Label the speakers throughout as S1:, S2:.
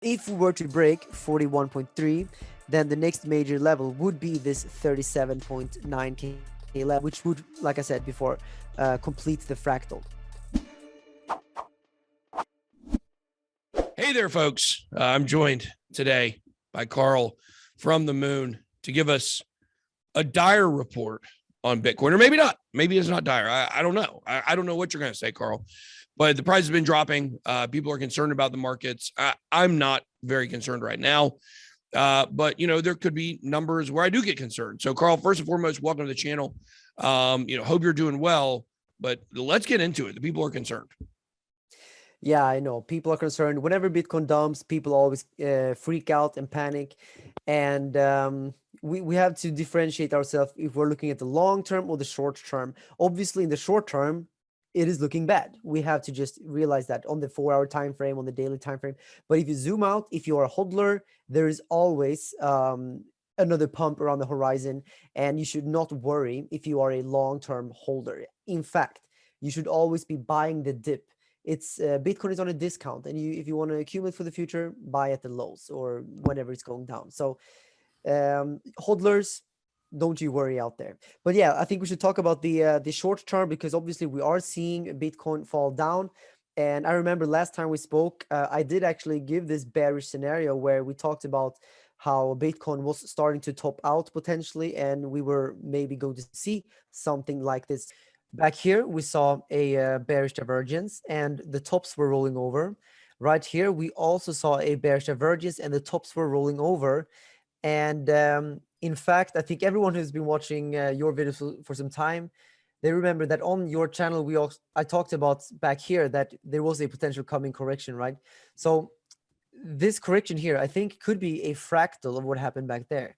S1: If we were to break 41.3, then the next major level would be this 37.9K level, which would, like I said before, complete the fractal.
S2: Hey there, folks. I'm joined today by Carl from the moon to give us a dire report on Bitcoin, or maybe not. Maybe it's not dire. I don't know. I don't know what you're going to say, Carl, but the price has been dropping. People are concerned about the markets. I'm not very concerned right now. But there could be numbers where I do get concerned. So Carl, first and foremost, welcome to the channel. Hope you're doing well, but let's get into it. The people are concerned.
S1: Yeah, I know. People are concerned. Whenever Bitcoin dumps, people always freak out and panic. And we have to differentiate ourselves if we're looking at the long term or the short term. Obviously, in the short term, it is looking bad. We have to just realize that on the 4-hour time frame, on the daily time frame. But if you zoom out, if you are a hodler, there is always another pump around the horizon, and you should not worry if you are a long-term holder. In fact, you should always be buying the dip. It's Bitcoin is on a discount, and if you want to accumulate for the future, buy at the lows or whenever it's going down. So hodlers, don't you worry out there. But yeah, I think we should talk about the short term, because obviously we are seeing Bitcoin fall down. And I remember last time we spoke, I did actually give this bearish scenario where we talked about how Bitcoin was starting to top out potentially, and we were maybe going to see something like this. Back here, we saw a bearish divergence, and the tops were rolling over. Right here, we also saw a bearish divergence, and the tops were rolling over. And in fact, I think everyone who's been watching your videos for some time, they remember that on your channel, I talked about back here that there was a potential coming correction, right? So this correction here, I think, could be a fractal of what happened back there.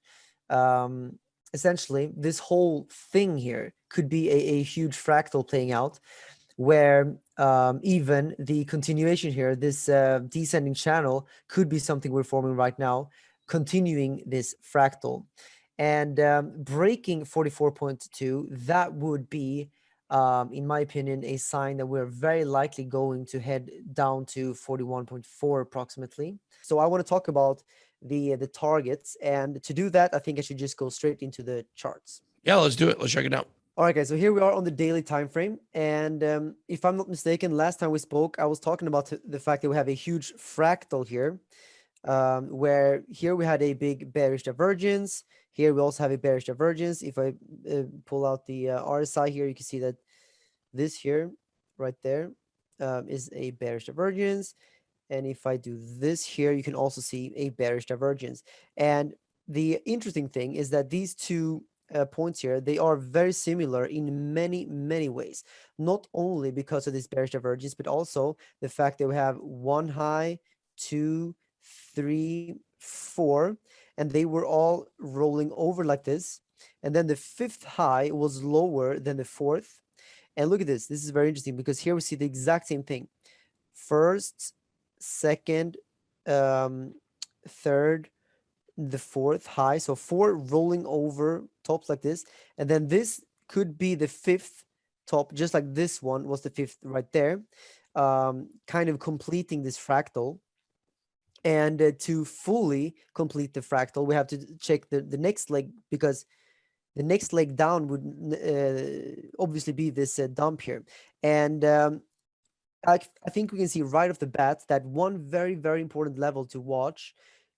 S1: Essentially, this whole thing here could be a huge fractal playing out, where even the continuation here, this descending channel, could be something we're forming right now, continuing this fractal. And breaking 44.2, that would be, in my opinion, a sign that we're very likely going to head down to 41.4 approximately. So I want to talk about the targets, and to do that, I think I should just go straight into the charts.
S2: Yeah, let's do it. Let's check it out.
S1: All right, guys, so here we are on the daily time frame, and if I'm not mistaken, last time we spoke, I was talking about the fact that we have a huge fractal here, where here we had a big bearish divergence. Here we also have a bearish divergence. If I pull out the RSI here, you can see that this here, right there, is a bearish divergence. And if I do this here, you can also see a bearish divergence. And the interesting thing is that these two points here, they are very similar in many, many ways. Not only because of this bearish divergence, but also the fact that we have one high, 2, 3, 4, and they were all rolling over like this. And then the fifth high was lower than the fourth. And look at this. This is very interesting, because here we see the exact same thing. First, second, third, the fourth high. So 4 rolling over tops like this. And then this could be the fifth top, just like this one was the fifth right there, kind of completing this fractal. And to fully complete the fractal, we have to check the next leg, because the next leg down would obviously be this dump here. And I think we can see right off the bat that one very, very important level to watch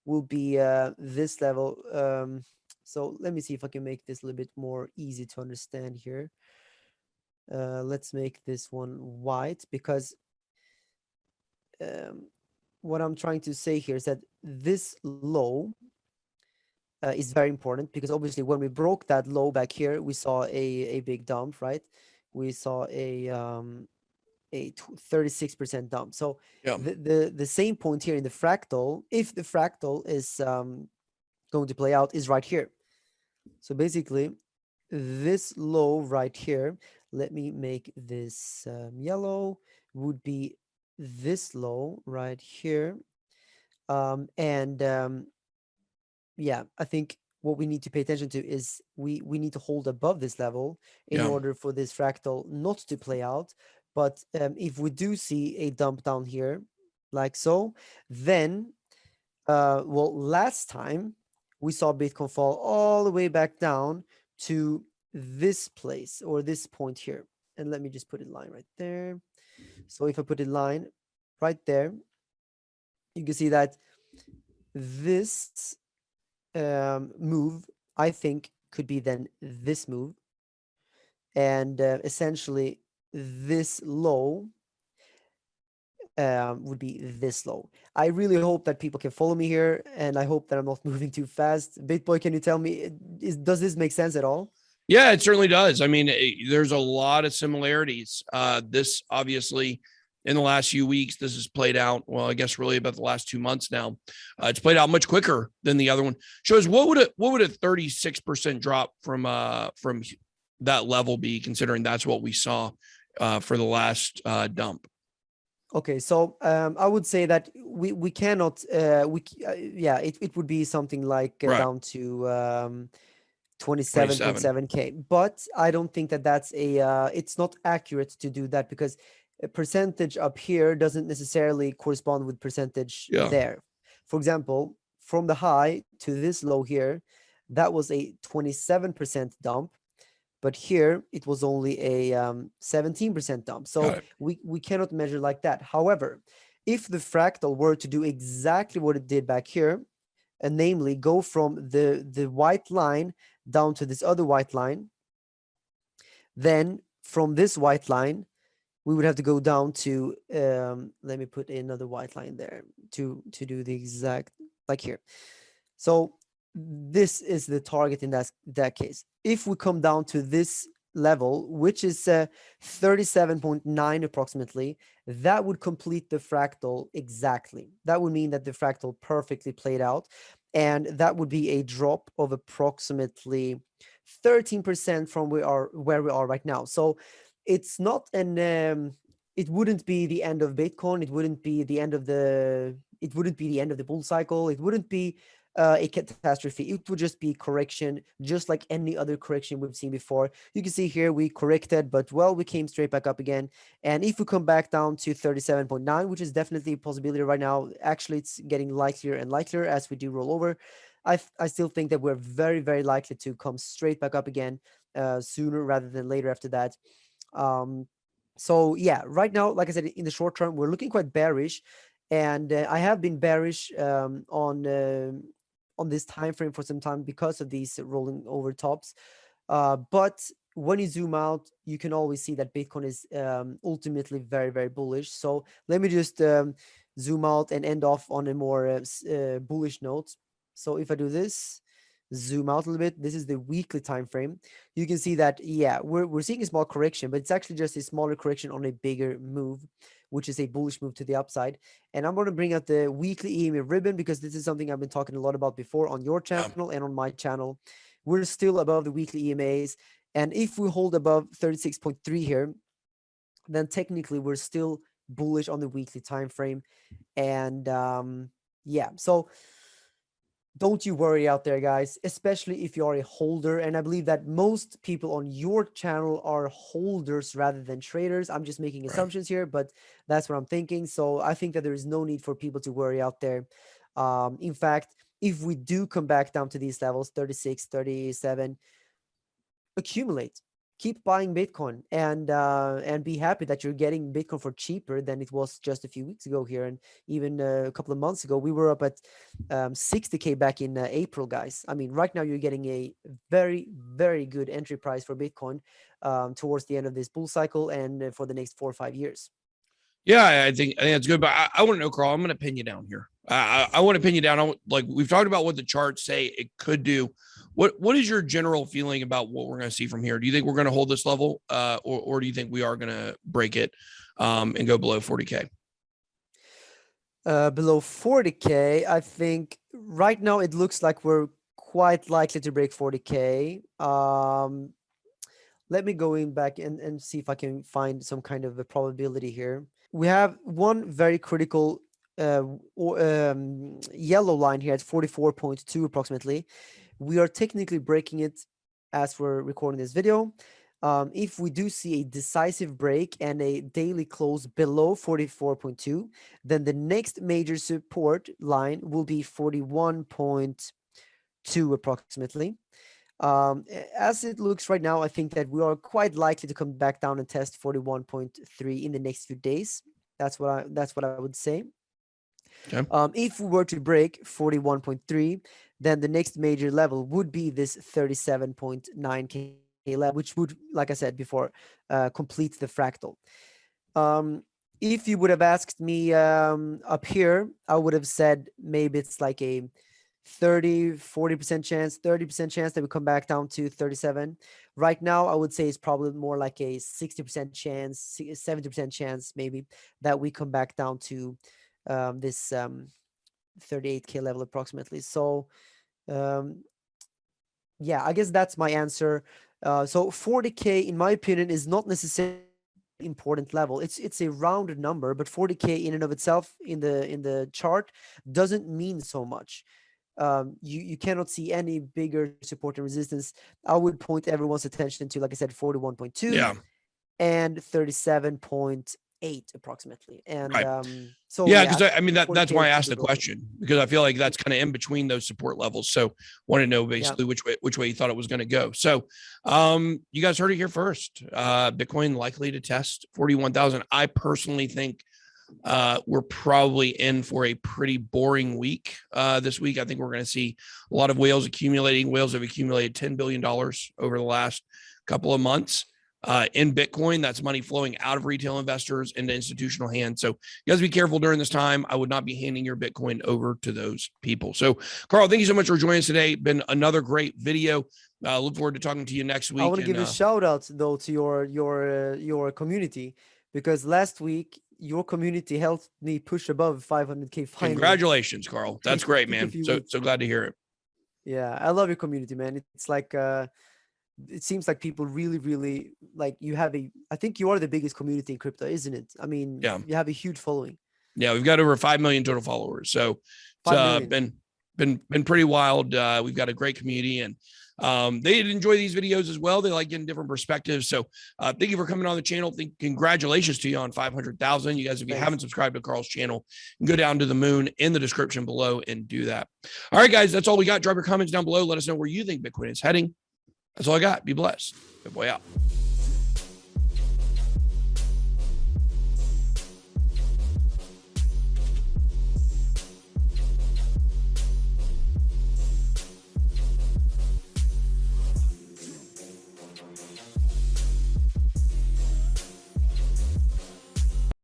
S1: will be this level. So let me see if I can make this a little bit more easy to understand here. Let's make this one white, because what I'm trying to say here is that this low is very important, because obviously when we broke that low back here, we saw a big dump, right? We saw a 36% dump. So
S2: Yeah.
S1: the same point here in the fractal, if the fractal is going to play out, is right here. So basically, this low right here, let me make this yellow, would be this low right here. Yeah, I think what we need to pay attention to is we need to hold above this level in order for this fractal not to play out. But if we do see a dump down here, like so, then Well, last time we saw Bitcoin fall all the way back down to this place or this point here. And let me just put a line right there. So if I put a line right there, you can see that this move, I think, could be then this move. And essentially this low would be this low. I really hope that people can follow me here, and I hope that I'm not moving too fast. BitBoy, can you tell me, does this make sense at all?
S2: Yeah, it certainly does. I mean, there's a lot of similarities. This obviously, in the last few weeks, this has played out. Well, I guess really about the last 2 months now. It's played out much quicker than the other one. Shows what would a 36% drop from that level be, considering that's what we saw for the last dump.
S1: Okay, so I would say that we cannot yeah, it would be something like
S2: Right.
S1: down to 27.7K, but I don't think that that's it's not accurate to do that, because a percentage up here doesn't necessarily correspond with percentage there. For example, from the high to this low here, that was a 27% dump, but here it was only a 17% dump. So we cannot measure like that. However, if the fractal were to do exactly what it did back here, and namely go from the white line down to this other white line, then from this white line, we would have to go down to, let me put another white line there to do the exact, like here. So this is the target in that case. If we come down to this level, which is 37.9 approximately, that would complete the fractal exactly. That would mean that the fractal perfectly played out, and that would be a drop of approximately 13% from where we are right now. So it's not an it wouldn't be the end of Bitcoin. It wouldn't be the end of the bull cycle. It wouldn't be a catastrophe. It would just be correction, just like any other correction we've seen before. You can see here we corrected, but well, we came straight back up again. And if we come back down to 37.9, which is definitely a possibility right now, actually it's getting likelier and likelier as we do roll over. I still think that we're very, very likely to come straight back up again sooner rather than later after that. So yeah, right now, like I said, in the short term, we're looking quite bearish, and I have been bearish on this time frame for some time because of these rolling over tops. But when you zoom out, you can always see that Bitcoin is ultimately very, very bullish. So let me just zoom out and end off on a more bullish note. So if I do this, zoom out a little bit, this is the weekly time frame. You can see that, yeah, we're seeing a small correction, but it's actually just a smaller correction on a bigger move, which is a bullish move to the upside. And I'm going to bring out the weekly EMA ribbon, because this is something I've been talking a lot about before on your channel and on my channel. We're still above the weekly EMAs, and if we hold above 36.3 here, then technically we're still bullish on the weekly time frame. And yeah, so don't you worry out there, guys, especially if you are a holder. And I believe that most people on your channel are holders rather than traders. I'm just making assumptions here, but that's what I'm thinking. So I think that there is no need for people to worry out there. In fact, if we do come back down to these levels, 36, 37, accumulate. Keep buying Bitcoin, and be happy that you're getting Bitcoin for cheaper than it was just a few weeks ago here. And even a couple of months ago, we were up at 60K back in April, guys. I mean, right now you're getting a very, very good entry price for Bitcoin towards the end of this bull cycle and for the next 4 or 5 years.
S2: Yeah, I think that's good. But I want to know, Carl, I'm going to pin you down here. I want to pin you down. Like, we've talked about what the charts say it could do. What is your general feeling about what we're going to see from here? Do you think we're going to hold this level, or do you think we are going to break it and go below 40K?
S1: Below 40K, I think right now it looks like we're quite likely to break 40K. Let me go in back and see if I can find some kind of a probability here. We have one very critical yellow line here at 44.2 approximately. We are technically breaking it as we're recording this video. If we do see a decisive break and a daily close below 44.2, then the next major support line will be 41.2 approximately. As it looks right now, I think that we are quite likely to come back down and test 41.3 in the next few days. That's what I would say.
S2: Okay.
S1: If we were to break 41.3, then the next major level would be this 37.9K level, which would, like I said before, complete the fractal. If you would have asked me up here, I would have said maybe it's like a 40% chance, 30% chance that we come back down to 37. Right now, I would say it's probably more like a 60% chance, 70% chance maybe that we come back down to this 38K level approximately. So yeah, I guess that's my answer. So 40K, in my opinion, is not necessarily important level. It's a rounded number, but 40K in and of itself in the chart doesn't mean so much. You cannot see any bigger support and resistance. I would point everyone's attention to, like I said, 41.2 and 37.8 approximately. And
S2: Right.
S1: so
S2: Yeah,
S1: yeah,
S2: because I mean that's
S1: 40K
S2: why I
S1: is
S2: asked
S1: the
S2: the
S1: goal.
S2: question, because I feel like that's kind of in between those support levels. So want to know
S1: Yeah.
S2: basically which way you thought it was going to go. So you guys heard it here first. Bitcoin likely to test 41,000. I personally think we're probably in for a pretty boring week this week. I think we're going to see a lot of whales accumulating. Whales have accumulated $10 billion over the last couple of months. In Bitcoin, that's money flowing out of retail investors into institutional hands. So you guys be careful during this time. I would not be handing your Bitcoin over to those people. So Carl, thank you so much for joining us today. Been another great video. Look forward to talking to you next week.
S1: I want to give a shout out though to your community, because last week your community helped me push above 500K finally.
S2: Congratulations, Carl. That's great, man. So glad to hear it.
S1: Yeah, I love your community, man. It's like it seems like people really like you have I think you are the biggest community in crypto, isn't it? I mean,
S2: yeah,
S1: you have a huge following.
S2: Yeah, we've got over 5 million total followers. So it's been pretty wild. We've got a great community, and they enjoy these videos as well. They like getting different perspectives. So thank you for coming on the channel. Congratulations to you on 500,000. You guys, if you haven't subscribed to Carl's channel, go down to the moon in the description below and do that. All right, guys, that's all we got. Drop your comments down below. Let us know where you think Bitcoin is heading. That's all I got. Be blessed. Good boy out.